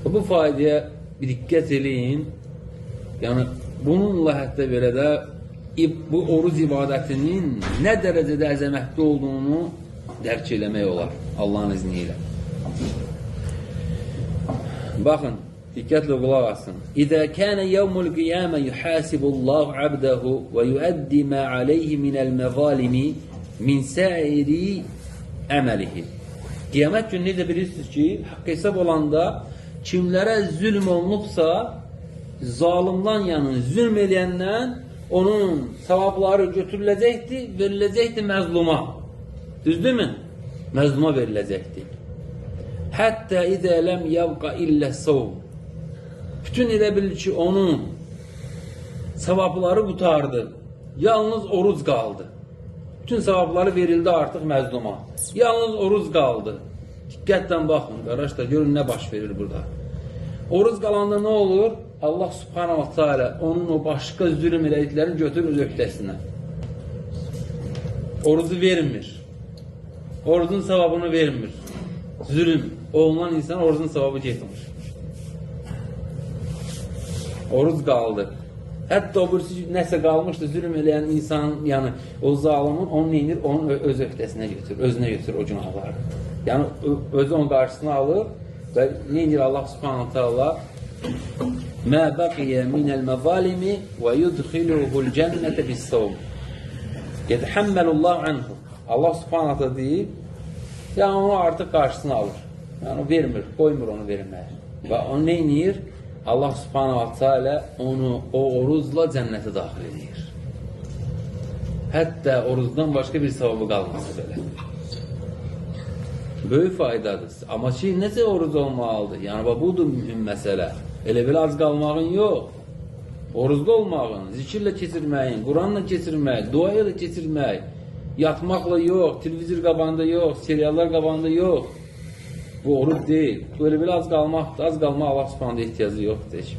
Bu faydaya bir diqqət eləyin. Yəni, bununla hətta belə də bu oruz ibadətinin nə dərəcədə əzəmətli olduğunu dərk eləmək olar Allahın izni ilə. Baxın, diqqətlə qulaq asın. İzə kənə yevmul qiyamə yuhasibullahu abdəhu və yuəddi mə aleyhi minəl məzalimi min səiri əməlihi. Qiyamət günü necə bilirsiniz ki, haqq hesab olanda kimlərə zülm olunubsa, zalimdan yəni zülm eləyəndən onun savabları götürüləcəkdir, veriləcəkdir məzluma. Düzdürmü? Məzluma veriləcəkdir. Hətta izə ləm yəvqa illə savm. Bütün elə bilir ki, onun savabları qutardı. Yalnız oruz qaldı. Bütün savabları verildi artıq məzluma. Yalnız oruz qaldı. Diqqətlə baxın, qardaşlar, görün nə baş verir burada. Oruz qalanda nə olur? Allah subhanahu wa ta'ala onun o başqa zülm elədiklərini götürür öz öhdəsinə. Oruzu vermir. Oruzun savabını vermir. Zülm olunan insan oruzun savabı getmir. Oruz qaldı. Hətta o birisi nəsə qalmışdı, zülm eləyən insan, yəni o zalimin onu neyinir? Onun öz öhdəsinə götürür, özünə götürür o günahları. Yəni özü onun qarşısına alır və neyinir Allah subhanahu ta'ala? Mə bəqiyə minəl məzalimi və yudxiluhul cənnətə bis-savm. Yədhəmməlullahu anhu. Allah subhanahu ta'ala deyib, yəni onu artıq qarşısına alır. Yəni vermir, qoymur onu verməyə. Və onu neyinir? Allah subhanahu ta'ala onu o oruzla cənnətə daxil edir. Hətta oruzdan başqa bir savabı qalması belə. Böyük faydadır. Amma ki, necə oruz olmalıdır? Yəni, budur mühüm məsələ. Elə belə az qalmağın yox. Oruzda olmağın, zikirlə keçirməyin, Quranla keçirmək, dua ilə keçirmək, yatmaqla yox, televizor qabağında yox, seriallar qabağında yox. Bu oruz deyil. Böyle az qalmaq Allah subhanahu ehtiyacı yoxdur.